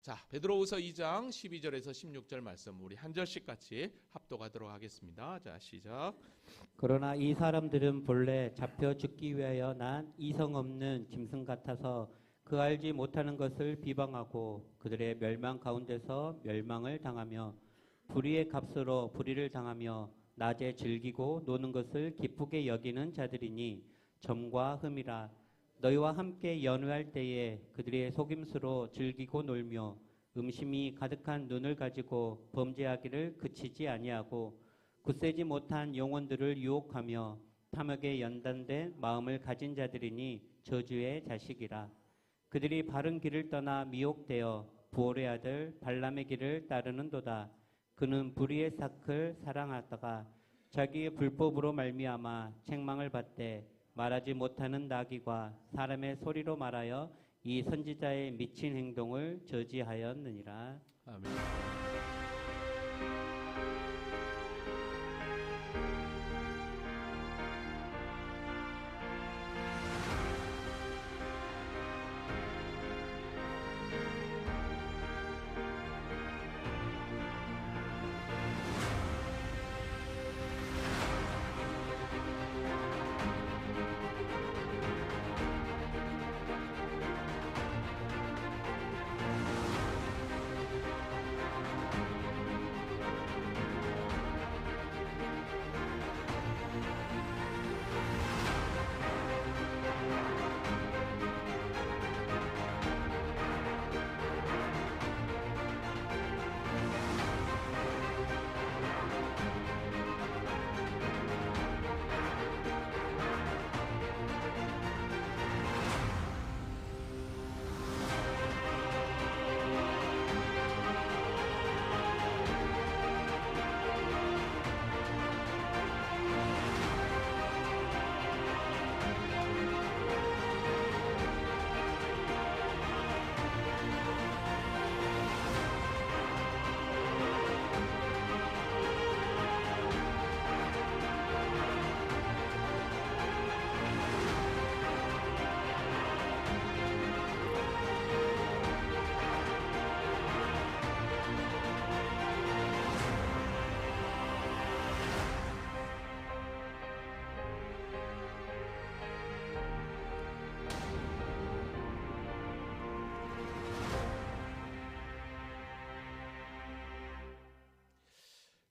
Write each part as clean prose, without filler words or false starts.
자, 베드로후서 2장 12절에서 16절 말씀 우리 한 절씩 같이 합독하도록 하겠습니다. 자, 시작. 그러나 이 사람들은 본래 잡혀 죽기 위하여 난 이성 없는 짐승 같아서 그 알지 못하는 것을 비방하고 그들의 멸망 가운데서 멸망을 당하며 불의의 값으로 불의를 당하며 낮에 즐기고 노는 것을 기쁘게 여기는 자들이니 점과 흠이라. 너희와 함께 연회할 때에 그들의 속임수로 즐기고 놀며 음심이 가득한 눈을 가지고 범죄하기를 그치지 아니하고 굳세지 못한 영혼들을 유혹하며 탐욕에 연단된 마음을 가진 자들이니 저주의 자식이라. 그들이 바른 길을 떠나 미혹되어 부올의 아들 발람의 길을 따르는도다. 그는 불의의 삭을 사랑하다가 자기의 불법으로 말미암아 책망을 받되 말하지 못하는 나귀과 사람의 소리로 말하여 이 선지자의 미친 행동을 저지하였느니라. 아멘.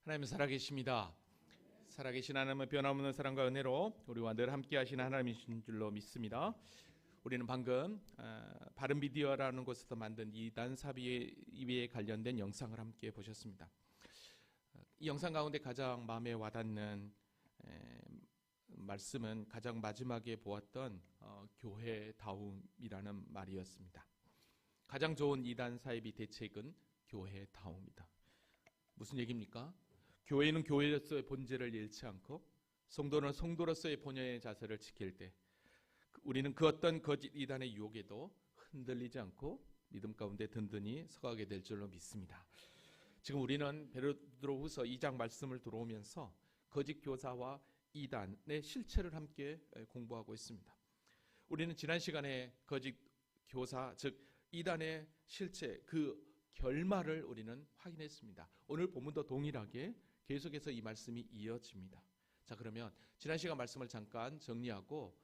하나님은 살아계십니다. 살아계신 하나님은 변함없는 사랑과 은혜로 우리와 늘 함께 하시는 하나님이신 줄로 믿습니다. 우리는 방금 바른미디어라는 곳에서 만든 이단 사비에 관련된 영상을 함께 보셨습니다. 이 영상 가운데 가장 마음에 와닿는 말씀은 가장 마지막에 보았던 교회다움이라는 말이었습니다. 가장 좋은 이단 사이비 대책은 교회다움이다. 무슨 얘기입니까? 교회는 교회로서의 본질을 잃지 않고 성도는 성도로서의 본연의 자세를 지킬 때 우리는 그 어떤 거짓 이단의 유혹에도 흔들리지 않고 믿음 가운데 든든히 서가게 될 줄로 믿습니다. 지금 우리는 베드로후서 2장 말씀을 들어오면서 거짓 교사와 이단의 실체를 함께 공부하고 있습니다. 우리는 지난 시간에 거짓 교사 즉 이단의 실체 그 결말을 우리는 확인했습니다. 오늘 본문도 동일하게 계속해서 이 말씀이 이어집니다. 자, 그러면 지난 시간 말씀을 잠깐 정리하고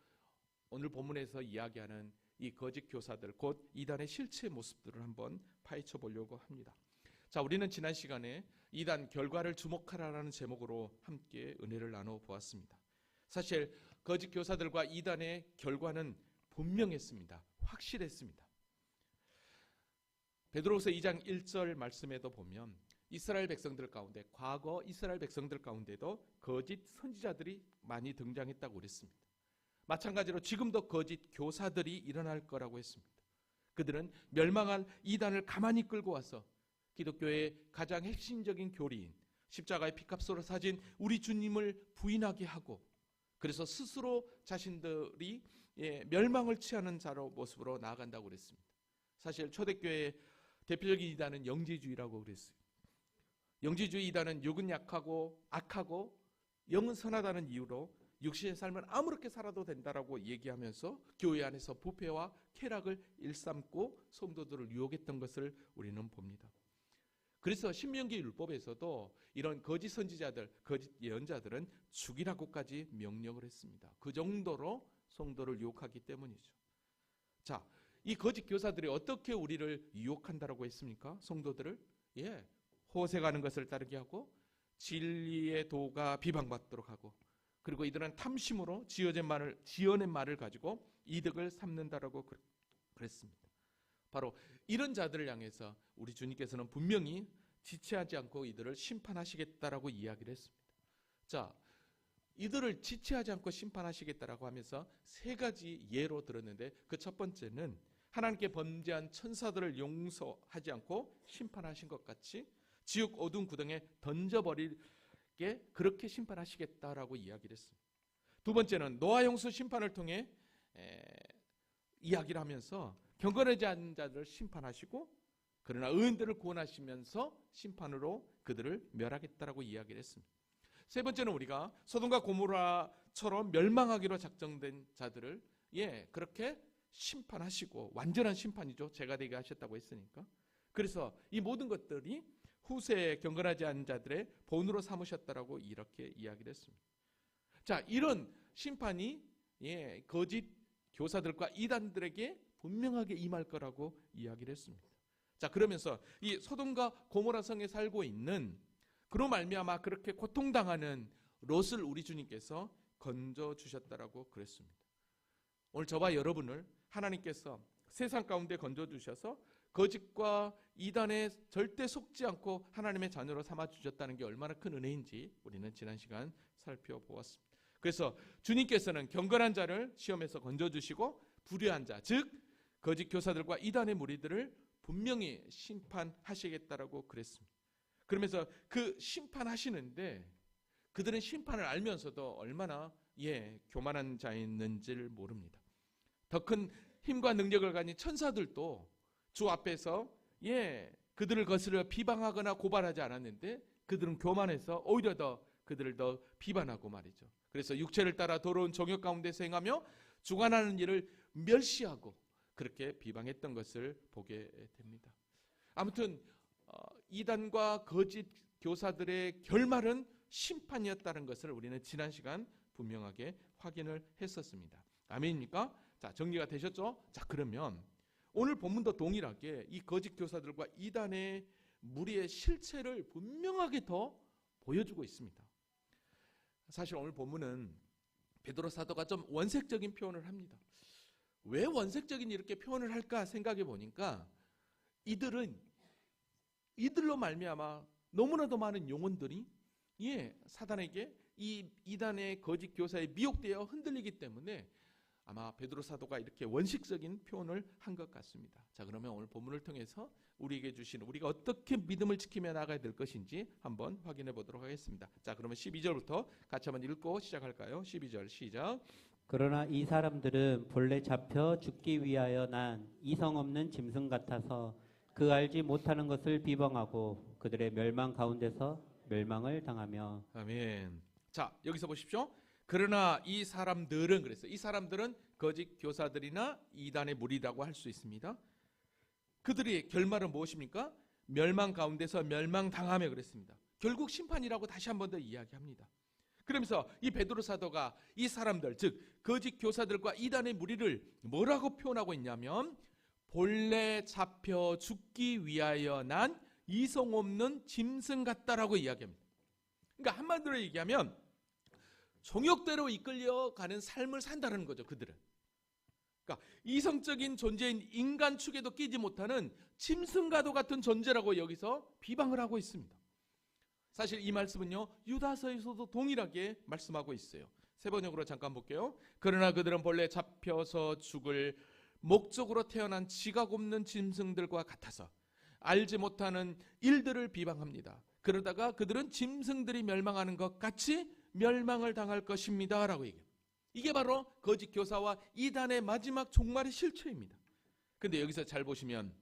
오늘 본문에서 이야기하는 이 거짓 교사들 곧 이단의 실체 모습들을 한번 파헤쳐 보려고 합니다. 자, 우리는 지난 시간에 이단 결과를 주목하라라는 제목으로 함께 은혜를 나눠 보았습니다. 사실 거짓 교사들과 이단의 결과는 분명했습니다. 확실했습니다. 베드로후서 2장 1절 말씀에도 보면 이스라엘 백성들 가운데 과거 이스라엘 백성들 가운데도 거짓 선지자들이 많이 등장했다고 그랬습니다. 마찬가지로 지금도 거짓 교사들이 일어날 거라고 했습니다. 그들은 멸망할 이단을 가만히 끌고 와서 기독교의 가장 핵심적인 교리인 십자가의 피값으로 사진 우리 주님을 부인하게 하고 그래서 스스로 자신들이 멸망을 취하는 자로 모습으로 나아간다고 그랬습니다. 사실 초대교회의 대표적인 이단은 영지주의라고 그랬어요. 영지주의 이단은 육은 약하고 악하고 영은 선하다는 이유로 육신의 삶은 아무렇게 살아도 된다라고 얘기하면서 교회 안에서 부패와 쾌락을 일삼고 성도들을 유혹했던 것을 우리는 봅니다. 그래서 신명기 율법에서도 이런 거짓 선지자들, 거짓 예언자들은 죽이라고까지 명령을 했습니다. 그 정도로 성도를 유혹하기 때문이죠. 자, 이 거짓 교사들이 어떻게 우리를 유혹한다라고 했습니까? 성도들을 호색하는 것을 따르게 하고 진리의 도가 비방받도록 하고, 그리고 이들은 탐심으로 지어낸 말을 가지고 이득을 삼는다라고 그랬습니다. 바로 이런 자들을 향해서 우리 주님께서는 분명히 지체하지 않고 이들을 심판하시겠다라고 이야기를 했습니다. 자, 이들을 지체하지 않고 심판하시겠다라고 하면서 세 가지 예로 들었는데, 그 첫 번째는 하나님께 범죄한 천사들을 용서하지 않고 심판하신 것 같이 지옥 어두운 구덩이에 던져버리게 그렇게 심판하시겠다라고 이야기를 했습니다. 두 번째는 노아 홍수 심판을 통해 이야기를 하면서 경건하지 않은 자들을 심판하시고, 그러나 의인들을 구원하시면서 심판으로 그들을 멸하겠다라고 이야기를 했습니다. 세 번째는 우리가 소돔과 고모라처럼 멸망하기로 작정된 자들을 그렇게 심판하시고, 완전한 심판이죠. 죄가 되게 하셨다고 했으니까. 그래서 이 모든 것들이 후세에 경건하지 않은 자들의 본으로 삼으셨다라고 이렇게 이야기를 했습니다. 자, 이런 심판이 거짓 교사들과 이단들에게 분명하게 임할 거라고 이야기를 했습니다. 자, 그러면서 이 소돔과 고모라 성에 살고 있는, 그로 말미암아 그렇게 고통당하는 롯을 우리 주님께서 건져 주셨다라고 그랬습니다. 오늘 저와 여러분을 하나님께서 세상 가운데 건져 주셔서 거짓과 이단에 절대 속지 않고 하나님의 자녀로 삼아 주셨다는 게 얼마나 큰 은혜인지 우리는 지난 시간 살펴보았습니다. 그래서 주님께서는 경건한 자를 시험에서 건져 주시고 불의한 자, 즉 거짓 교사들과 이단의 무리들을 분명히 심판하시겠다라고 그랬습니다. 그러면서 그 심판하시는데 그들은 심판을 알면서도 얼마나 교만한 자였는지를 모릅니다. 더 큰 힘과 능력을 가진 천사들도 주 앞에서 그들을 거스려 비방하거나 고발하지 않았는데 그들은 교만해서 오히려 더 그들을 더 비방하고 말이죠. 그래서 육체를 따라 더러운 정욕 가운데서 행하며 주관하는 일을 멸시하고 그렇게 비방했던 것을 보게 됩니다. 아무튼 이단과 거짓 교사들의 결말은 심판이었다는 것을 우리는 지난 시간 분명하게 확인을 했었습니다. 아멘입니까? 자, 정리가 되셨죠? 자, 그러면 오늘 본문도 동일하게 이 거짓 교사들과 이단의 무리의 실체를 분명하게 더 보여주고 있습니다. 사실 오늘 본문은 베드로 사도가 좀 원색적인 표현을 합니다. 왜 원색적인 이렇게 표현을 할까 생각해 보니까 이들로 말미암아 너무나도 많은 영혼들이 사단에게 이 이단의 거짓 교사에 미혹되어 흔들리기 때문에 아마 베드로 사도가 이렇게 원식적인 표현을 한 것 같습니다. 자, 그러면 오늘 본문을 통해서 우리에게 주신 우리가 어떻게 믿음을 지키며 나가야 될 것인지 한번 확인해 보도록 하겠습니다. 자, 그러면 12절부터 같이 한번 읽고 시작할까요? 12절 시작. 그러나 이 사람들은 본래 잡혀 죽기 위하여 난 이성 없는 짐승 같아서 그 알지 못하는 것을 비방하고 그들의 멸망 가운데서 멸망을 당하며. 아멘. 자, 여기서 보십시오. 그러나 이 사람들은, 그랬어요. 이 사람들은 거짓 교사들이나 이단의 무리라고 할 수 있습니다. 그들의 결말은 무엇입니까? 멸망 가운데서 멸망당하며 그랬습니다. 결국 심판이라고 다시 한 번 더 이야기합니다. 그러면서 이 베드로 사도가 이 사람들, 즉 거짓 교사들과 이단의 무리를 뭐라고 표현하고 있냐면 본래 잡혀 죽기 위하여 난 이성 없는 짐승 같다라고 이야기합니다. 그러니까 한마디로 얘기하면 정욕대로 이끌려가는 삶을 산다는 거죠. 그들은. 그러니까 이성적인 존재인 인간 축에도 끼지 못하는 짐승과도 같은 존재라고 여기서 비방을 하고 있습니다. 사실 이 말씀은요, 유다서에서도 동일하게 말씀하고 있어요. 세 번역으로 잠깐 볼게요. 그러나 그들은 본래 잡혀서 죽을 목적으로 태어난 지각 없는 짐승들과 같아서 알지 못하는 일들을 비방합니다. 그러다가 그들은 짐승들이 멸망하는 것 같이 멸망을 당할 것입니다 라고 얘기해요. 이게 바로 거짓 교사와 이단의 마지막 종말의 실체입니다. 그런데 여기서 잘 보시면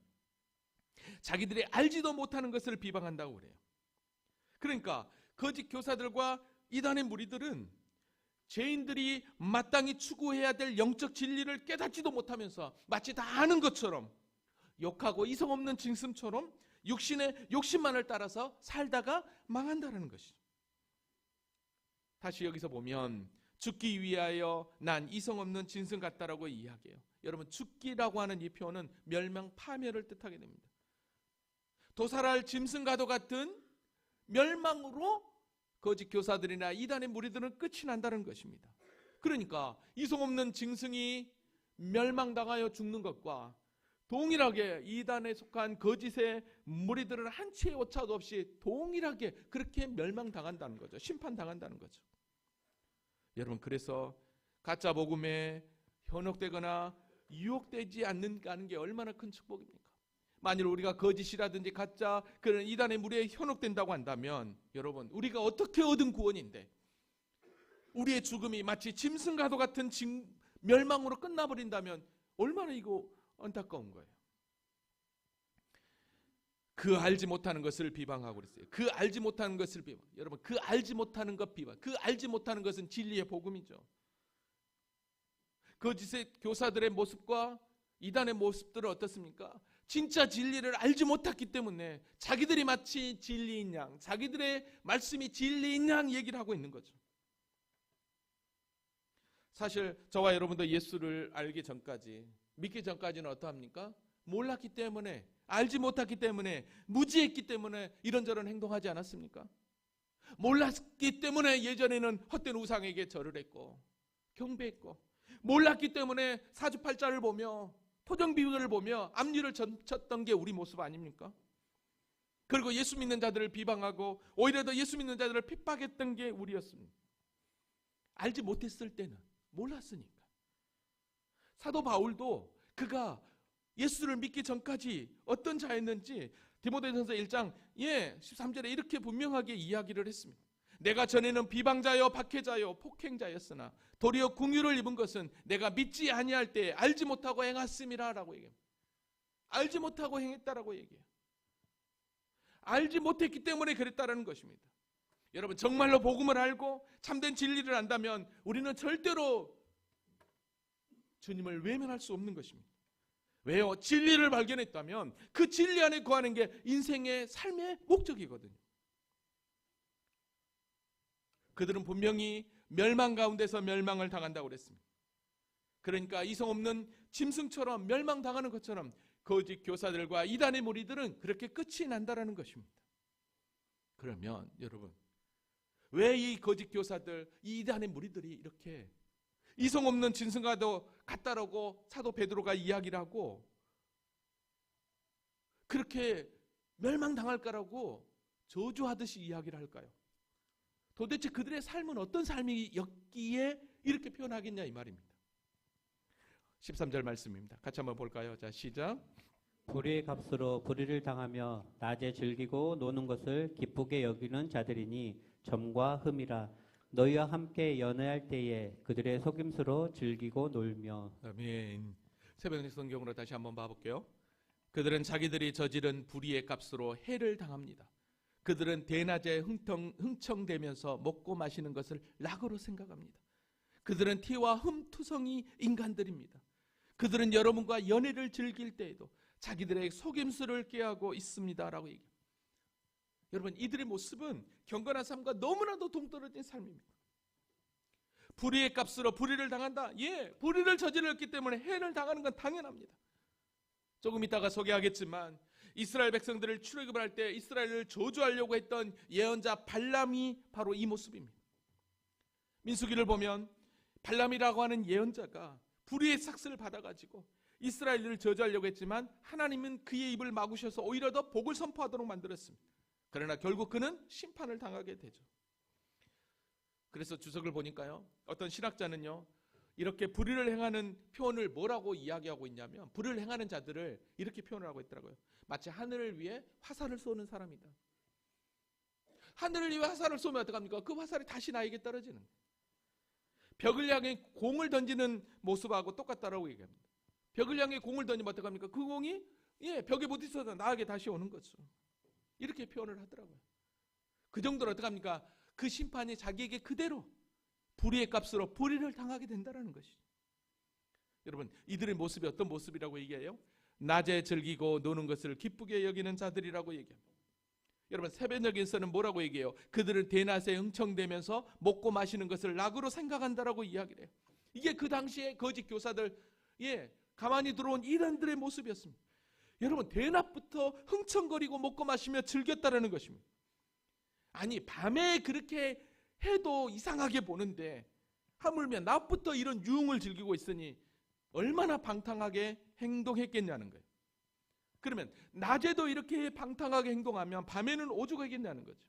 자기들이 알지도 못하는 것을 비방한다고 그래요. 그러니까 거짓 교사들과 이단의 무리들은 죄인들이 마땅히 추구해야 될 영적 진리를 깨닫지도 못하면서 마치 다 아는 것처럼 욕하고 이성 없는 짐승처럼 육신의 욕심만을 따라서 살다가 망한다는 것이죠. 다시 여기서 보면 죽기 위하여 난 이성 없는 짐승 같다라고 이야기해요. 여러분, 죽기라고 하는 이 표현은 멸망, 파멸을 뜻하게 됩니다. 도살할 짐승과도 같은 멸망으로 거짓 교사들이나 이단의 무리들은 끝이 난다는 것입니다. 그러니까 이성 없는 짐승이 멸망당하여 죽는 것과 동일하게 이단에 속한 거짓의 무리들은 한 치의 오차도 없이 동일하게 그렇게 멸망당한다는 거죠. 심판당한다는 거죠. 여러분, 그래서 가짜 복음에 현혹되거나 유혹되지 않는 게 얼마나 큰 축복입니까? 만일 우리가 거짓이라든지 가짜 그런 이단의 무리에 현혹된다고 한다면 여러분, 우리가 어떻게 얻은 구원인데 우리의 죽음이 마치 짐승과도 같은 멸망으로 끝나버린다면 얼마나 이거 안타까운 거예요. 그 알지 못하는 것을 비방하고 그랬어요. 그 알지 못하는 것을 비방. 여러분, 그 알지 못하는 것 비방. 그 알지 못하는 것은 진리의 복음이죠. 거짓의 교사들의 모습과 이단의 모습들은 어떻습니까? 진짜 진리를 알지 못했기 때문에 자기들이 마치 진리인 양, 자기들의 말씀이 진리인 양 얘기를 하고 있는 거죠. 사실 저와 여러분도 예수를 알기 전까지, 믿기 전까지는 어떠합니까? 몰랐기 때문에, 알지 못했기 때문에, 무지했기 때문에 이런저런 행동하지 않았습니까? 몰랐기 때문에 예전에는 헛된 우상에게 절을 했고 경배했고, 몰랐기 때문에 사주팔자를 보며 토정비유를 보며 압류를 쳤던 게 우리 모습 아닙니까? 그리고 예수 믿는 자들을 비방하고 오히려 더 예수 믿는 자들을 핍박했던 게 우리였습니다. 알지 못했을 때는, 몰랐으니까. 사도 바울도 그가 예수를 믿기 전까지 어떤 자였는지 디모데전서 1장 13절에 이렇게 분명하게 이야기를 했습니다. 내가 전에는 비방자요 박해자요 폭행자였으나 도리어 긍휼을 입은 것은 내가 믿지 아니할 때 알지 못하고 행했음이라 라고 얘기합니다. 알지 못하고 행했다라고 얘기해요. 알지 못했기 때문에 그랬다라는 것입니다. 여러분, 정말로 복음을 알고 참된 진리를 안다면 우리는 절대로 주님을 외면할 수 없는 것입니다. 왜요? 진리를 발견했다면 그 진리 안에 거하는 게 인생의 삶의 목적이거든요. 그들은 분명히 멸망 가운데서 멸망을 당한다고 그랬습니다. 그러니까 이성 없는 짐승처럼 멸망당하는 것처럼 거짓 교사들과 이단의 무리들은 그렇게 끝이 난다라는 것입니다. 그러면 여러분, 왜 이 거짓 교사들, 이 이단의 무리들이 이렇게 이성 없는 짐승과도 같다라고 사도 베드로가 이야기를 하고 그렇게 멸망당할까라고 저주하듯이 이야기를 할까요? 도대체 그들의 삶은 어떤 삶이었기에 이렇게 표현하겠냐 이 말입니다. 13절 말씀입니다. 같이 한번 볼까요? 자, 시작. 불의의 값으로 불의를 당하며 낮에 즐기고 노는 것을 기쁘게 여기는 자들이니 점과 흠이라. 너희와 함께 연애할 때에 그들의 속임수로 즐기고 놀며. 아멘. 새벽 성경으로 다시 한번 봐볼게요. 그들은 자기들이 저지른 불의의 값으로 해를 당합니다. 그들은 대낮에 흥청대면서 먹고 마시는 것을 낙으로 생각합니다. 그들은 티와 흠투성이 인간들입니다. 그들은 여러분과 연애를 즐길 때에도 자기들의 속임수를 꾀하고 있습니다라고 얘기합니다. 여러분, 이들의 모습은 경건한 삶과 너무나도 동떨어진 삶입니다. 불의의 값으로 불의를 당한다. 불의를 저질렀기 때문에 해를 당하는 건 당연합니다. 조금 이따가 소개하겠지만 이스라엘 백성들을 출애굽을 할 때 이스라엘을 저주하려고 했던 예언자 발람이 바로 이 모습입니다. 민수기를 보면 발람이라고 하는 예언자가 불의의 삭스를 받아가지고 이스라엘을 저주하려고 했지만 하나님은 그의 입을 막으셔서 오히려 더 복을 선포하도록 만들었습니다. 그러나 결국 그는 심판을 당하게 되죠. 그래서 주석을 보니까요, 어떤 신학자는요, 이렇게 불의를 행하는 표현을 뭐라고 이야기하고 있냐면 불의를 행하는 자들을 이렇게 표현을 하고 있더라고요. 마치 하늘을 위해 화살을 쏘는 사람이다. 하늘을 위해 화살을 쏘면 어떡합니까? 그 화살이 다시 나에게 떨어지는 거예요. 벽을 향해 공을 던지는 모습하고 똑같다라고 얘기합니다. 벽을 향해 공을 던지면 어떡합니까? 그 공이 벽에 부딪혀서 나에게 다시 오는 거죠. 이렇게 표현을 하더라고요. 그 정도로 어떡합니까? 그 심판이 자기에게 그대로 불의의 값으로 불의를 당하게 된다는 것이죠. 여러분, 이들의 모습이 어떤 모습이라고 얘기해요? 낮에 즐기고 노는 것을 기쁘게 여기는 자들이라고 얘기합니다. 여러분, 새벽녘에서는 뭐라고 얘기해요? 그들은 대낮에 흥청대면서 먹고 마시는 것을 낙으로 생각한다라고 이야기를 해요. 이게 그 당시에 거짓 교사들, 가만히 들어온 이단들의 모습이었습니다. 여러분, 대낮부터 흥청거리고 먹고 마시며 즐겼다라는 것입니다. 아니, 밤에 그렇게 해도 이상하게 보는데 하물며 낮부터 이런 유흥을 즐기고 있으니 얼마나 방탕하게 행동했겠냐는 거예요. 그러면 낮에도 이렇게 방탕하게 행동하면 밤에는 오죽하겠냐는 거죠.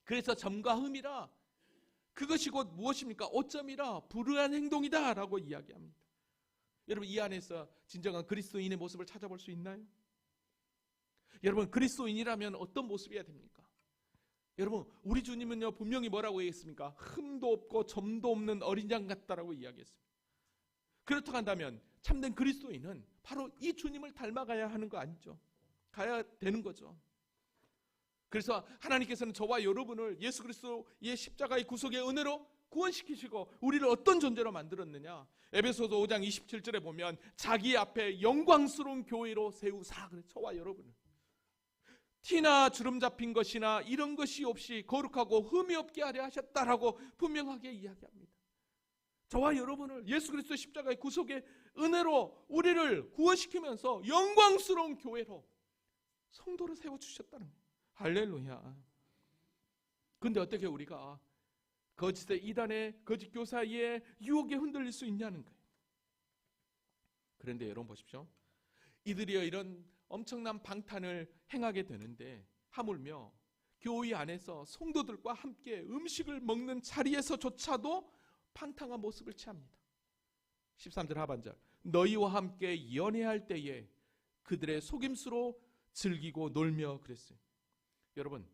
그래서 점과 흠이라, 그것이 곧 무엇입니까? 오점이라 불의한 행동이다 라고 이야기합니다. 여러분, 이 안에서 진정한 그리스도인의 모습을 찾아볼 수 있나요? 여러분, 그리스도인이라면 어떤 모습이어야 됩니까? 여러분, 우리 주님은요 분명히 뭐라고 얘기했습니까? 흠도 없고 점도 없는 어린 양 같다라고 이야기했습니다. 그렇다고 한다면 참된 그리스도인은 바로 이 주님을 닮아가야 하는 거 아니죠? 가야 되는 거죠. 그래서 하나님께서는 저와 여러분을 예수 그리스도의 십자가의 구속의 은혜로 구원시키시고 우리를 어떤 존재로 만들었느냐? 에베소서 5장 27절에 보면 자기 앞에 영광스러운 교회로 세우사, 그래, 저와 여러분을 티나 주름 잡힌 것이나 이런 것이 없이 거룩하고 흠이 없게 하려 하셨다라고 분명하게 이야기합니다. 저와 여러분을 예수 그리스도의 십자가의 구속의 은혜로 우리를 구원시키면서 영광스러운 교회로, 성도로 세워주셨다는 거예요. 할렐루야. 근데 어떻게 우리가 거짓의 이단의 거짓 교사의 유혹에 흔들릴 수 있냐는 거예요. 그런데 여러분 보십시오. 이들이 이런 엄청난 방탄을 행하게 되는데 하물며 교회 안에서 성도들과 함께 음식을 먹는 자리에서조차도 방탕한 모습을 취합니다. 13절 하반절, 너희와 함께 연애할 때에 그들의 속임수로 즐기고 놀며 그랬어요. 여러분,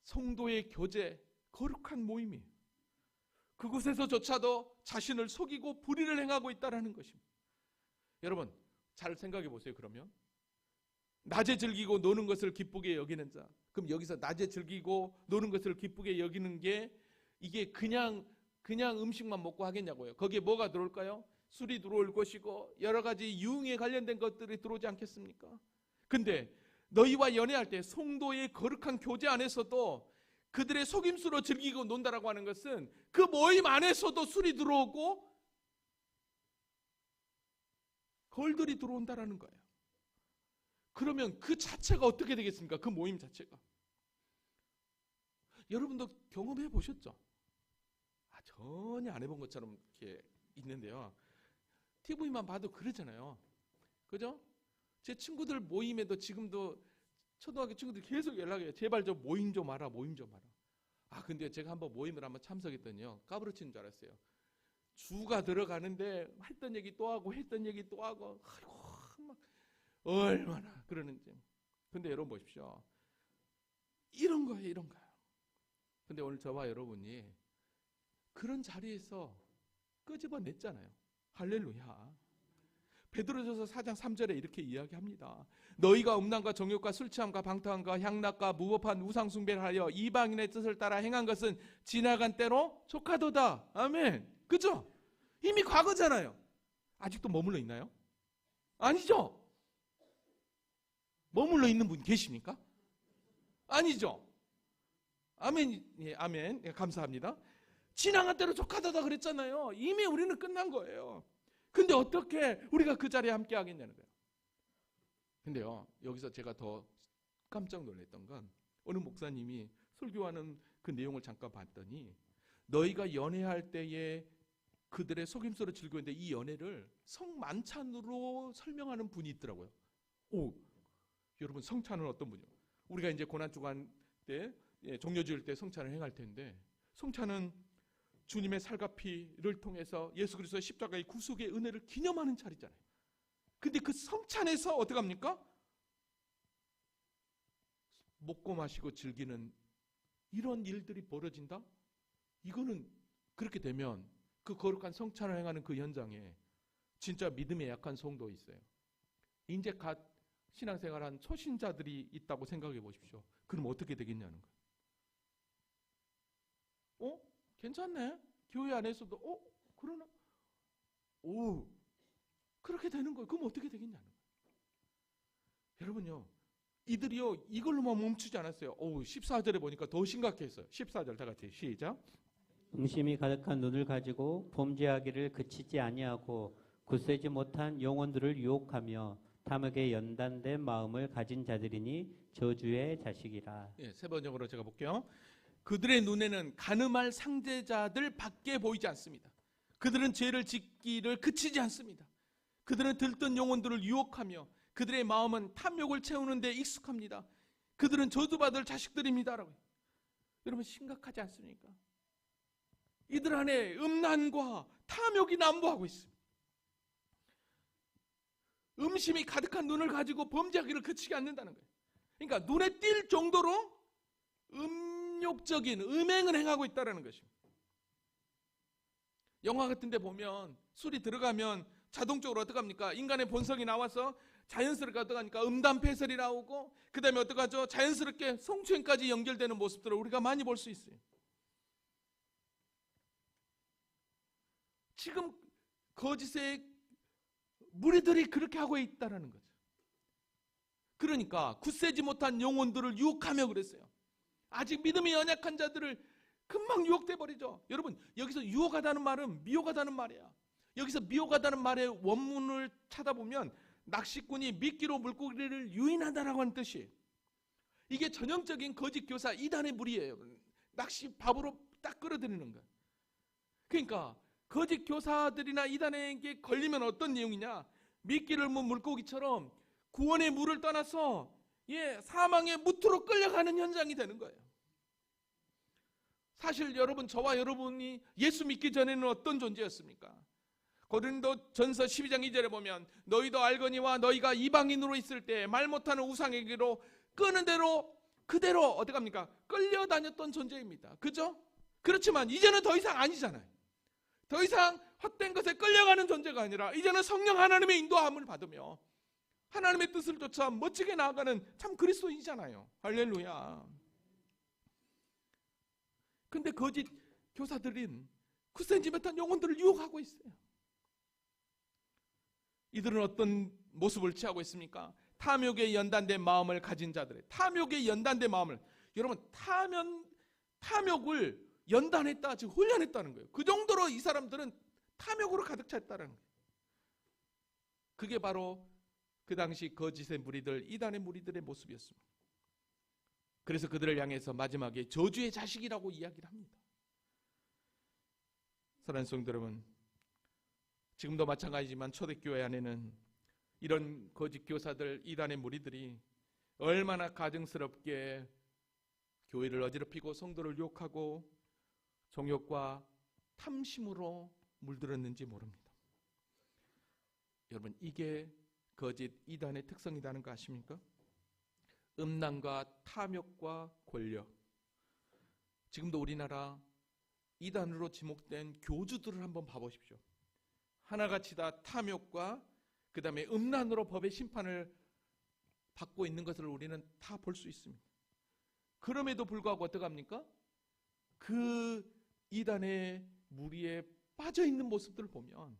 성도의 교제, 거룩한 모임이에요. 그곳에서조차도 자신을 속이고 불의를 행하고 있다는 것입니다. 여러분, 잘 생각해 보세요. 그러면 낮에 즐기고 노는 것을 기쁘게 여기는 자, 그럼 여기서 낮에 즐기고 노는 것을 기쁘게 여기는 게 이게 그냥 음식만 먹고 하겠냐고요. 거기에 뭐가 들어올까요? 술이 들어올 것이고 여러 가지 유흥에 관련된 것들이 들어오지 않겠습니까? 근데 너희와 연애할 때 성도의 거룩한 교제 안에서도 그들의 속임수로 즐기고 논다라고 하는 것은 그 모임 안에서도 술이 들어오고 걸들이 들어온다라는 거예요. 그러면 그 자체가 어떻게 되겠습니까? 그 모임 자체가. 여러분도 경험해 보셨죠? 전혀 안 해본 것처럼 이렇게 있는데요. TV만 봐도 그러잖아요. 그죠? 제 친구들 모임에도 지금도 초등학교 친구들이 계속 연락해요. 제발 저 모임 좀 하라, 모임 좀 하라. 근데 제가 한번 모임을 한번 참석했더니요, 까부러치는 줄 알았어요. 주가 들어가는데 했던 얘기 또 하고 했던 얘기 또 하고, 아이고 막 얼마나 그러는지. 근데 여러분 보십시오. 이런 거예요, 이런 거예요. 근데 오늘 저와 여러분이 그런 자리에서 끄집어냈잖아요. 할렐루야. 베드로전서 4장 3절에 이렇게 이야기합니다. 너희가 음란과 정욕과 술 취함과 방탕함과 향락과 무법한 우상 숭배를 하여 이방인의 뜻을 따라 행한 것은 지나간 때로 족하도다. 아멘. 그죠? 이미 과거잖아요. 아직도 머물러 있나요? 아니죠. 머물러 있는 분 계십니까? 아니죠. 아멘. 예, 아멘. 예, 감사합니다. 지나간 때로 족하도다 그랬잖아요. 이미 우리는 끝난 거예요. 근데 어떻게 우리가 그 자리에 함께 하겠냐는 거예요. 근데요, 여기서 제가 더 깜짝 놀랐던 건 어느 목사님이 설교하는 그 내용을 잠깐 봤더니 너희가 연애할 때에 그들의 속임수로 즐거운데 이 연애를 성만찬으로 설명하는 분이 있더라고요. 여러분, 성찬은 어떤 분이요? 우리가 이제 고난주간 때, 종려주일 때 성찬을 행할 텐데, 성찬은 주님의 살과 피를 통해서 예수 그리스도의 십자가의 구속의 은혜를 기념하는 자리잖아요. 근데 그 성찬에서 어떻게 합니까? 먹고 마시고 즐기는 이런 일들이 벌어진다? 이거는 그렇게 되면 그 거룩한 성찬을 행하는 그 현장에 진짜 믿음에 약한 성도 있어요. 이제 갓 신앙생활한 초신자들이 있다고 생각해 보십시오. 그럼 어떻게 되겠냐는 거예요. 괜찮네. 교회 안에서도 그러나 그렇게 되는 거예요. 그럼 어떻게 되겠냐는 거예요. 여러분요, 이들이요 이걸로만 멈추지 않았어요. 14절에 보니까 더 심각했어요. 14절 다 같이 시작. 음심이 가득한 눈을 가지고 범죄하기를 그치지 아니하고 굳세지 못한 영혼들을 유혹하며 탐욕에 연단된 마음을 가진 자들이니 저주의 자식이라. 예, 세 번역으로 제가 볼게요. 그들의 눈에는 간음할 상대자들 밖에 보이지 않습니다. 그들은 죄를 짓기를 그치지 않습니다. 그들은 들뜬 영혼들을 유혹하며 그들의 마음은 탐욕을 채우는 데 익숙합니다. 그들은 저주받을 자식들입니다라고. 여러분 심각하지 않습니까? 이들 안에 음란과 탐욕이 난무하고 있습니다. 음심이 가득한 눈을 가지고 범죄하기를 그치지 않는다는 거예요. 그러니까 눈에 띌 정도로 음욕적인 음행을 행하고 있다는 것입니다. 영화 같은 데 보면 술이 들어가면 자동적으로 어떻게 합니까? 인간의 본성이 나와서 자연스럽게 어떻게 하니까 음담패설이 나오고 그 다음에 어떻게 하죠? 자연스럽게 성추행까지 연결되는 모습들을 우리가 많이 볼 수 있어요. 지금 거짓의 무리들이 그렇게 하고 있다는 거죠. 그러니까 굳세지 못한 영혼들을 유혹하며 그랬어요. 아직 믿음이 연약한 자들을 금방 유혹돼 버리죠. 여러분 여기서 유혹하다는 말은 미혹하다는 말이야. 여기서 미혹하다는 말의 원문을 찾아보면 낚시꾼이 미끼로 물고기를 유인한다라고 하는 뜻이에요. 이게 전형적인 거짓 교사 이단의 무리예요. 낚시 밥으로 딱 끌어들이는 거야. 그러니까 거짓 교사들이나 이단에게 걸리면 어떤 내용이냐? 미끼를 문 물고기처럼 구원의 물을 떠나서 사망의 무트로 끌려가는 현장이 되는 거예요. 사실 여러분 저와 여러분이 예수 믿기 전에는 어떤 존재였습니까? 고린도전서 12장 2절에 보면 너희도 알거니와 너희가 이방인으로 있을 때 말 못하는 우상에게로 끄는 대로 그대로 어떻게 합니까? 끌려다녔던 존재입니다. 그죠? 그렇지만 이제는 더 이상 아니잖아요. 더 이상 헛된 것에 끌려가는 존재가 아니라 이제는 성령 하나님의 인도함을 받으며 하나님의 뜻을 쫓아 멋지게 나아가는 참 그리스도인이잖아요. 할렐루야. 근데 거짓 교사들은 굳세지 못한 영혼들을 유혹하고 있어요. 이들은 어떤 모습을 취하고 있습니까? 탐욕에 연단된 마음을 가진 자들의 탐욕에 연단된 마음을 여러분 탐욕을 연단했다, 즉 훈련했다는 거예요. 그 정도로 이 사람들은 탐욕으로 가득 찼다는 거예요. 그게 바로 그 당시 거짓의 무리들, 이단의 무리들의 모습이었습니다. 그래서 그들을 향해서 마지막에 저주의 자식이라고 이야기를 합니다. 사랑하는 성도 여러분, 지금도 마찬가지지만 초대교회 안에는 이런 거짓 교사들, 이단의 무리들이 얼마나 가증스럽게 교회를 어지럽히고 성도를 유혹하고 정욕과 탐심으로 물들었는지 모릅니다. 여러분 이게 거짓 이단의 특성이라는 거 아십니까? 음란과 탐욕과 권력. 지금도 우리나라 이단으로 지목된 교주들을 한번 봐보십시오. 하나같이 다 탐욕과 그 다음에 음란으로 법의 심판을 받고 있는 것을 우리는 다 볼 수 있습니다. 그럼에도 불구하고 어떡합니까? 그 이단의 무리에 빠져있는 모습들을 보면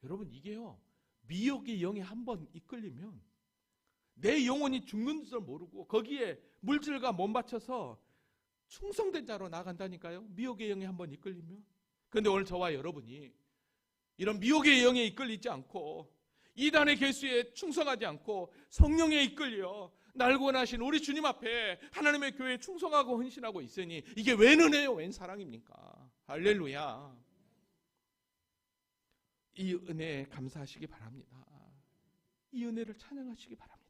여러분 이게요 미혹의 영에 한번 이끌리면 내 영혼이 죽는 줄 모르고 거기에 물질과 몸 바쳐서 충성된 자로 나간다니까요. 미혹의 영에 한번 이끌리면. 그런데 오늘 저와 여러분이 이런 미혹의 영에 이끌리지 않고 이단의 계수에 충성하지 않고 성령에 이끌려 날 구원하신 우리 주님 앞에 하나님의 교회에 충성하고 헌신하고 있으니 이게 웬 은혜요 웬 사랑입니까? 할렐루야. 이 은혜에 감사하시기 바랍니다. 이 은혜를 찬양하시기 바랍니다.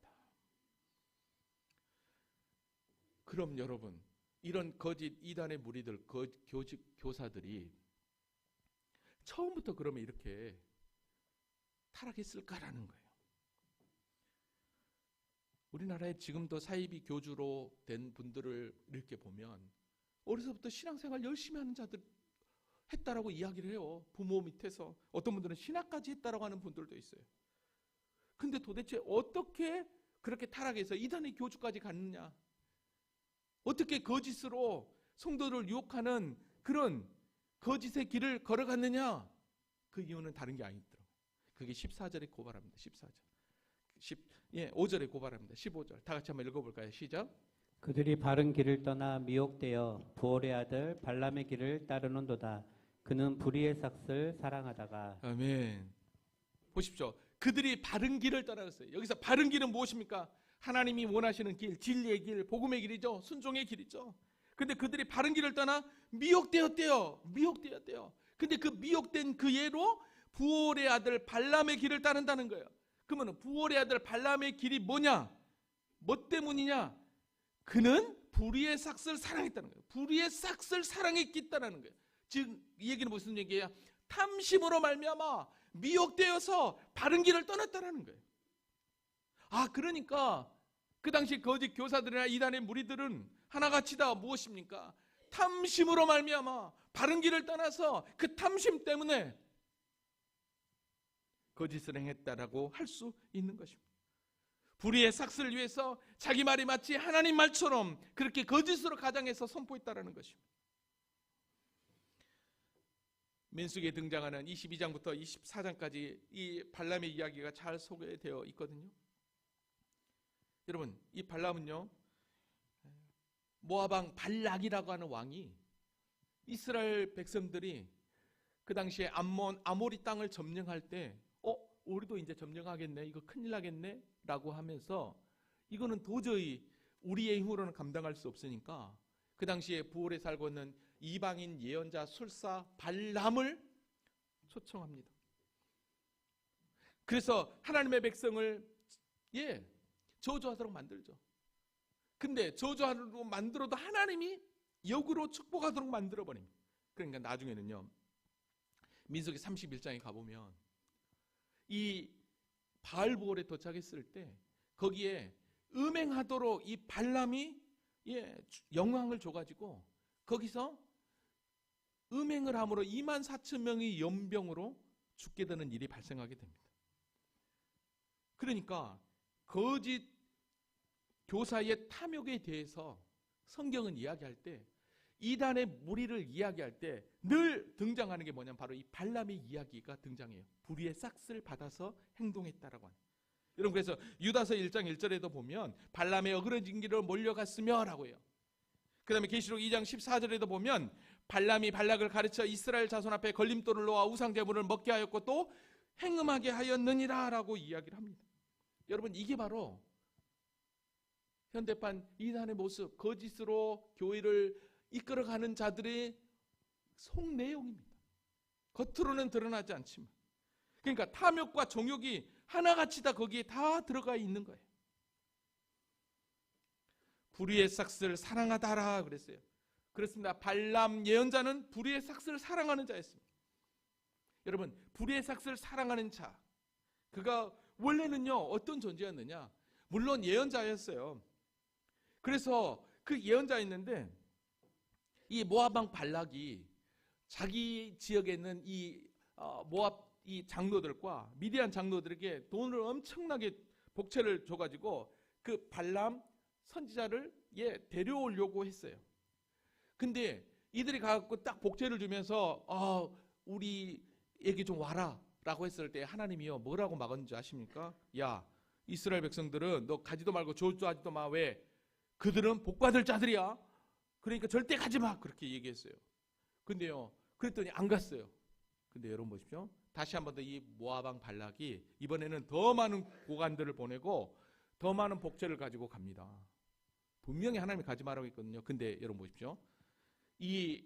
그럼 여러분 이런 거짓 이단의 무리들 교사들이 처음부터 그러면 이렇게 타락했을까라는 거예요. 우리나라에 지금도 사이비 교주로 된 분들을 이렇게 보면 어려서부터 신앙생활 열심히 하는 자들 했다라고 이야기를 해요. 부모 밑에서 어떤 분들은 신학까지 했다라고 하는 분들도 있어요. 근데 도대체 어떻게 그렇게 타락해서 이단의 교주까지 갔느냐? 어떻게 거짓으로 성도를 유혹하는 그런 거짓의 길을 걸어갔느냐? 그 이유는 다른 게 아니더라고요. 그게 14절에 고발합니다. 14절. 5절에 고발합니다. 15절. 다 같이 한번 읽어볼까요? 시작. 그들이 바른 길을 떠나 미혹되어 부올의 아들 발람의 길을 따르는도다. 그는 불의의 삭슬 사랑하다가. 아멘. 보십시오. 그들이 바른 길을 따라갔어요. 여기서 바른 길은 무엇입니까? 하나님이 원하시는 길, 진리의 길, 복음의 길이죠. 순종의 길이죠. 근데 그들이 바른 길을 떠나 미혹되었대요. 미혹되었대요. 근데 그 미혹된 그 예로 부올의 아들 발람의 길을 따른다는 거예요. 그러면 부올의 아들 발람의 길이 뭐냐? 뭐 때문이냐? 그는 불의의 삭슬 사랑했다는 거예요. 불의의 삭슬 사랑했겠다는 거예요. 즉 이 얘기는 무슨 얘기예요? 탐심으로 말미암아 미혹되어서 바른 길을 떠났다는 거예요. 그러니까 그 당시 거짓 교사들이나 이단의 무리들은 하나같이 다 무엇입니까? 탐심으로 말미암아 바른 길을 떠나서 그 탐심 때문에 거짓을 행했다라고 할 수 있는 것입니다. 불의의 삭슬을 위해서 자기 말이 마치 하나님 말처럼 그렇게 거짓으로 가장해서 선포했다라는 것입니다. 민수기에 등장하는 22장부터 24장까지 이 발람의 이야기가 잘 소개되어 있거든요. 여러분, 이 발람은요, 모압 왕 발락이라고 하는 왕이 이스라엘 백성들이 그 당시에 아모리 땅을 점령할 때 우리도 이제 점령하겠네, 이거 큰일 나겠네 라고 하면서 이거는 도저히 우리의 힘으로는 감당할 수 없으니까 그 당시에 부올에 살고 있는 이방인 예언자 술사 발람을 초청합니다. 그래서 하나님의 백성을 저주하도록 만들죠. 근데 저주하도록 만들어도 하나님이 역으로 축복하도록 만들어버립니다. 그러니까 나중에는요, 민수기 31장에 가보면 이 바알부올에 도착했을 때 거기에 음행하도록 이 발람이 영광을 줘가지고 거기서 음행을 함으로 24,000명의 연병으로 죽게 되는 일이 발생하게 됩니다. 그러니까 거짓 교사의 탐욕에 대해서 성경은 이야기할 때, 이단의 무리를 이야기할 때 늘 등장하는 게 뭐냐면 바로 이 발람의 이야기가 등장해요. 불의의 싹스를 받아서 행동했다라고 하는. 여러분, 그래서 유다서 1장 1절에도 보면 발람의 어그러진 길을 몰려갔으며 라고 해요. 그 다음에 계시록 2장 14절에도 보면 발람이 발락을 가르쳐 이스라엘 자손 앞에 걸림돌을 놓아 우상제물을 먹게 하였고 또 행음하게 하였느니라 라고 이야기를 합니다. 여러분, 이게 바로 현대판 이단의 모습, 거짓으로 교회를 이끌어가는 자들의 속내용입니다. 겉으로는 드러나지 않지만, 그러니까 탐욕과 정욕이 하나같이 다 거기에 다 들어가 있는 거예요. 불의의 삭스를 사랑하다라 그랬어요. 그렇습니다. 발람 예언자는 불의의 삭스를 사랑하는 자였습니다. 여러분, 불의의 삭스를 사랑하는 자, 그가 원래는요 어떤 존재였느냐? 물론 예언자였어요. 그래서 그 예언자였는데 이 모압 왕 발락이 자기 지역에 있는 이 모압 이 장로들과 미디안 장로들에게 돈을 엄청나게 복채를 줘가지고 그 발람 선지자를 데려오려고 했어요. 근데 이들이 가갖고 딱 복채를 주면서 우리에게 좀 와라 라고 했을 때 하나님이요 뭐라고 막았는지 아십니까? 야, 이스라엘 백성들은 너 가지도 말고 저주하지도 마. 왜? 그들은 복받을 자들이야. 그러니까 절대 가지 마. 그렇게 얘기했어요. 근데요, 그랬더니 안 갔어요. 근데 여러분 보십시오. 다시 한 번 더 이 모압 왕 발락이 이번에는 더 많은 고관들을 보내고 더 많은 복제를 가지고 갑니다. 분명히 하나님이 가지 말라고 했거든요. 근데 여러분 보십시오. 이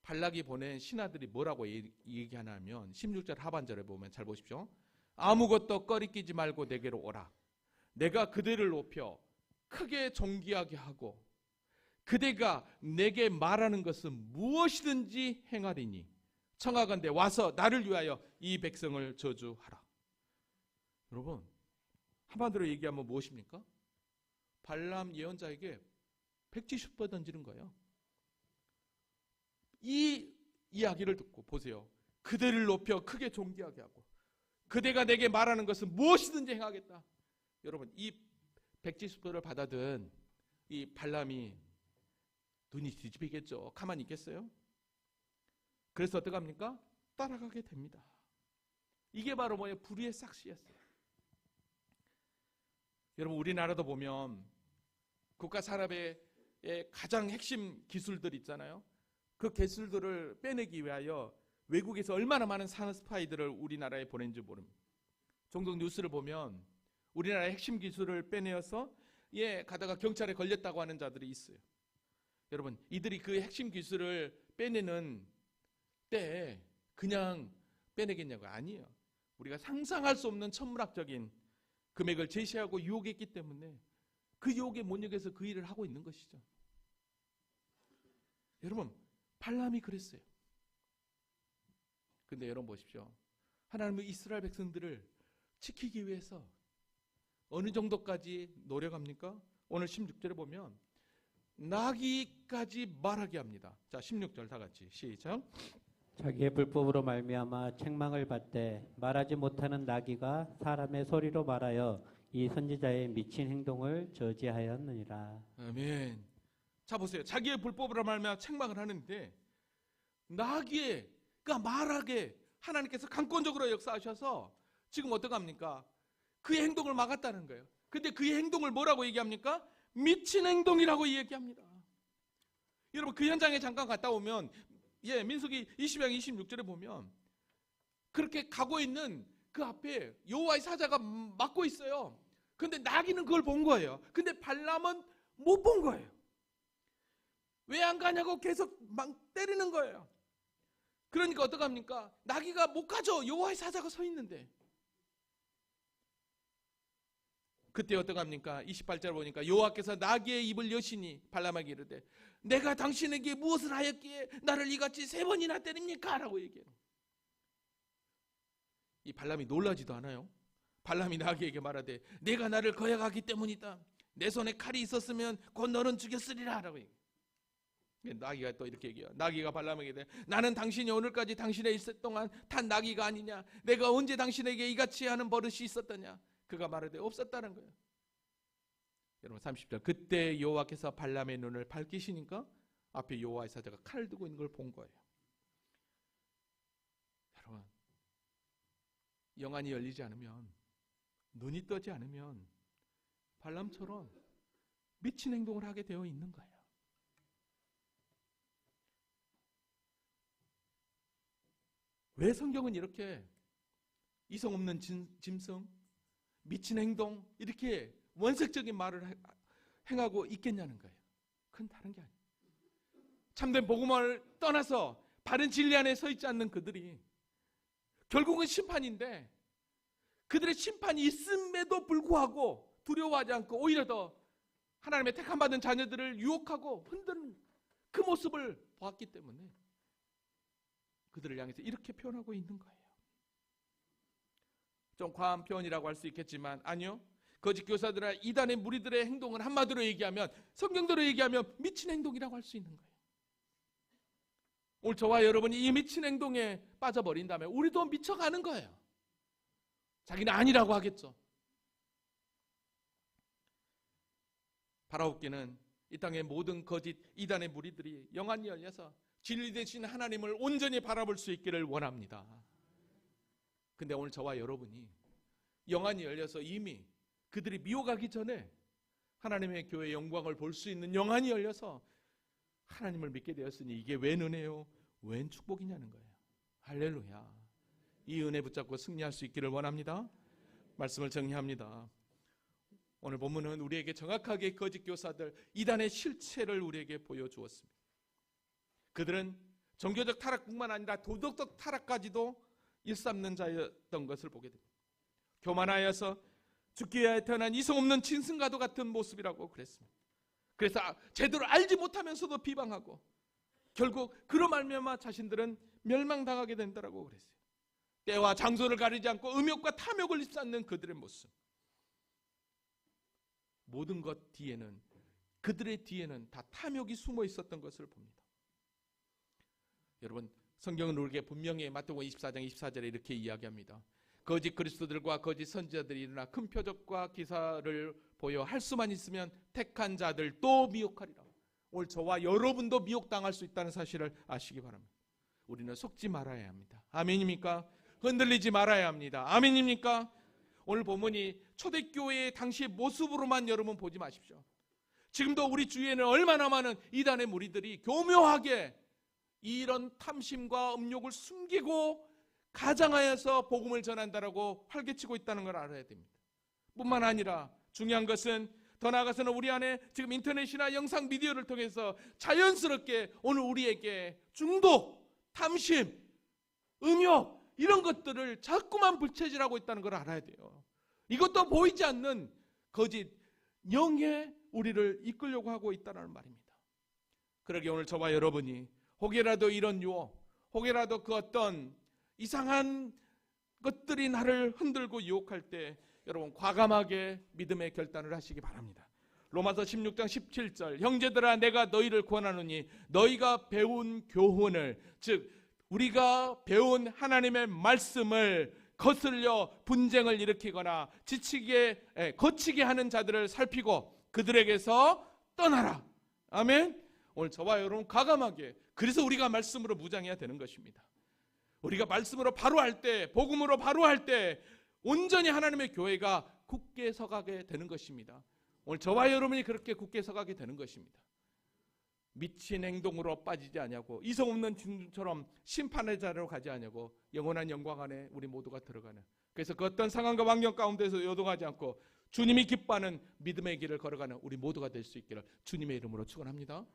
발락이 보낸 신하들이 뭐라고 얘기하냐면 16절 하반절에 보면 잘 보십시오. 아무것도 꺼리끼지 말고 내게로 오라. 내가 그들을 높여 크게 존귀하게 하고 그대가 내게 말하는 것은 무엇이든지 행하리니 청하건대 와서 나를 위하여 이 백성을 저주하라. 여러분, 한마디로 얘기하면 무엇입니까? 발람 예언자에게 백지슈퍼 던지는 거예요. 이 이야기를 듣고 보세요. 그대를 높여 크게 존귀하게 하고 그대가 내게 말하는 것은 무엇이든지 행하겠다. 여러분, 이 백지슈퍼를 받아든 이 발람이 눈이 뒤집히겠죠. 가만히 있겠어요? 그래서 어떡합니까? 따라가게 됩니다. 이게 바로 뭐예요? 불의의 싹시였어요. 여러분, 우리나라도 보면 국가 산업의 가장 핵심 기술들 있잖아요. 그 기술들을 빼내기 위하여 외국에서 얼마나 많은 산업 스파이들을 우리나라에 보낸지 모릅니다. 종종 뉴스를 보면 우리나라의 핵심 기술을 빼내어서 가다가 경찰에 걸렸다고 하는 자들이 있어요. 여러분, 이들이 그 핵심 기술을 빼내는 때 그냥 빼내겠냐고요? 아니에요. 우리가 상상할 수 없는 천문학적인 금액을 제시하고 유혹했기 때문에 그 유혹에 못 이겨서 그 일을 하고 있는 것이죠. 여러분, 발람이 그랬어요. 근데 여러분 보십시오. 하나님은 이스라엘 백성들을 지키기 위해서 어느 정도까지 노력합니까? 오늘 16절에 보면 나귀까지 말하게 합니다. 자, 16절 다 같이 시작. 자기의 불법으로 말미암아 책망을 받되 말하지 못하는 나귀가 사람의 소리로 말하여 이 선지자의 미친 행동을 저지하였느니라. 아멘. 자, 보세요. 자기의 불법으로 말미암아 책망을 하는데 나귀가 말하게 하나님께서 강권적으로 역사하셔서 지금 어떡합니까? 그의 행동을 막았다는 거예요. 근데 그의 행동을 뭐라고 얘기합니까? 미친 행동이라고 얘기합니다. 여러분, 그 현장에 잠깐 갔다 오면 민수기 20장 26절에 보면 그렇게 가고 있는 그 앞에 여호와의 사자가 막고 있어요. 근데 나귀는 그걸 본 거예요. 근데 발람은 못 본 거예요. 왜 안 가냐고 계속 막 때리는 거예요. 그러니까 어떡합니까? 나귀가 못 가죠. 여호와의 사자가 서 있는데. 그때 어떡합니까? 28절 보니까 여호와께서 나귀의 입을 여시니 발람에게 이르되 내가 당신에게 무엇을 하였기에 나를 이같이 3번이나 때립니까? 라고 얘기해요. 이 발람이 놀라지도 않아요. 발람이 나귀에게 말하되 내가 나를 거역하기 때문이다. 내 손에 칼이 있었으면 곧 너는 죽였으리라 라고 얘기해요. 나귀가 또 이렇게 얘기해요. 나귀가 발람에게 이르되 나는 당신이 오늘까지 당신의 일생 동안 탄 나귀가 아니냐? 내가 언제 당신에게 이같이 하는 버릇이 있었더냐? 그가 말하되 없었다는 거예요. 여러분 30절 그때 여호와께서 발람의 눈을 밝히시니까 앞에 여호와의 사자가 칼을 들고 있는 걸 본 거예요. 여러분, 영안이 열리지 않으면, 눈이 뜨지 않으면 발람처럼 미친 행동을 하게 되어 있는 거예요. 왜 성경은 이렇게 이성 없는 짐승, 미친 행동, 이렇게 원색적인 말을 행하고 있겠냐는 거예요. 그건 다른 게 아니에요. 참된 복음을 떠나서 바른 진리 안에 서 있지 않는 그들이 결국은 심판인데, 그들의 심판이 있음에도 불구하고 두려워하지 않고 오히려 더 하나님의 택함받은 자녀들을 유혹하고 흔드는 그 모습을 보았기 때문에 그들을 향해서 이렇게 표현하고 있는 거예요. 좀 과한 표현이라고 할 수 있겠지만 아니요. 거짓 교사들이나 이단의 무리들의 행동을 한마디로 얘기하면, 성경대로 얘기하면 미친 행동이라고 할 수 있는 거예요. 오늘 저와 여러분이 이 미친 행동에 빠져버린다면 우리도 미쳐가는 거예요. 자기는 아니라고 하겠죠. 바라옵기는 이 땅의 모든 거짓 이단의 무리들이 영안이 열려서 진리 되신 하나님을 온전히 바라볼 수 있기를 원합니다. 근데 오늘 저와 여러분이 영안이 열려서 이미 그들이 미혹하기 전에 하나님의 교회의 영광을 볼 수 있는 영안이 열려서 하나님을 믿게 되었으니 이게 웬 은혜요? 웬 축복이냐는 거예요. 할렐루야. 이 은혜 붙잡고 승리할 수 있기를 원합니다. 말씀을 정리합니다. 오늘 본문은 우리에게 정확하게 거짓 교사들, 이단의 실체를 우리에게 보여주었습니다. 그들은 종교적 타락뿐만 아니라 도덕적 타락까지도 일삼는 자였던 것을 보게 됩니다. 교만하여서 죽기 위하여 태어난 이성 없는 짐승과도 같은 모습이라고 그랬습니다. 그래서 제대로 알지 못하면서도 비방하고 결국 그로 말미암아 자신들은 멸망당하게 된다라고 그랬어요. 때와 장소를 가리지 않고 음욕과 탐욕을 입삼는 그들의 모습. 모든 것 뒤에는, 그들의 뒤에는 다 탐욕이 숨어 있었던 것을 봅니다. 여러분, 성경은 우리에게 분명히 마태복음 24장 24절에 이렇게 이야기합니다. 거짓 그리스도들과 거짓 선지자들이 일어나 큰 표적과 기사를 보여 할 수만 있으면 택한 자들 또 미혹하리라. 오늘 저와 여러분도 미혹당할 수 있다는 사실을 아시기 바랍니다. 우리는 속지 말아야 합니다. 아멘입니까? 흔들리지 말아야 합니다. 아멘입니까? 오늘 본문이 초대교회의 당시의 모습으로만 여러분 보지 마십시오. 지금도 우리 주위에는 얼마나 많은 이단의 무리들이 교묘하게 이런 탐심과 음욕을 숨기고 가장하여서 복음을 전한다라고 활개치고 있다는 걸 알아야 됩니다. 뿐만 아니라 중요한 것은 더 나아가서는 우리 안에 지금 인터넷이나 영상 미디어를 통해서 자연스럽게 오늘 우리에게 중독, 탐심, 음욕 이런 것들을 자꾸만 불체질하고 있다는 걸 알아야 돼요. 이것도 보이지 않는 거짓 영에 우리를 이끌려고 하고 있다는 말입니다. 그러기에 오늘 저와 여러분이 혹여라도 이런 유혹, 혹여라도 그 어떤 이상한 것들이 나를 흔들고 유혹할 때 여러분 과감하게 믿음의 결단을 하시기 바랍니다. 로마서 16장 17절 형제들아 내가 너희를 권하노니 너희가 배운 교훈을 즉 우리가 배운 하나님의 말씀을 거슬려 분쟁을 일으키거나 거치게 하는 자들을 살피고 그들에게서 떠나라. 아멘. 오늘 저와 여러분 과감하게 그래서 우리가 말씀으로 무장해야 되는 것입니다. 우리가 말씀으로 바로 할 때 복음으로 바로 할 때 온전히 하나님의 교회가 굳게 서가게 되는 것입니다. 오늘 저와 여러분이 그렇게 굳게 서가게 되는 것입니다. 미친 행동으로 빠지지 아니하고 이성 없는 짐승처럼 심판의 자리로 가지 아니하고 영원한 영광 안에 우리 모두가 들어가는 그래서 그 어떤 상황과 환경 가운데서 요동하지 않고 주님이 기뻐하는 믿음의 길을 걸어가는 우리 모두가 될 수 있기를 주님의 이름으로 축원합니다.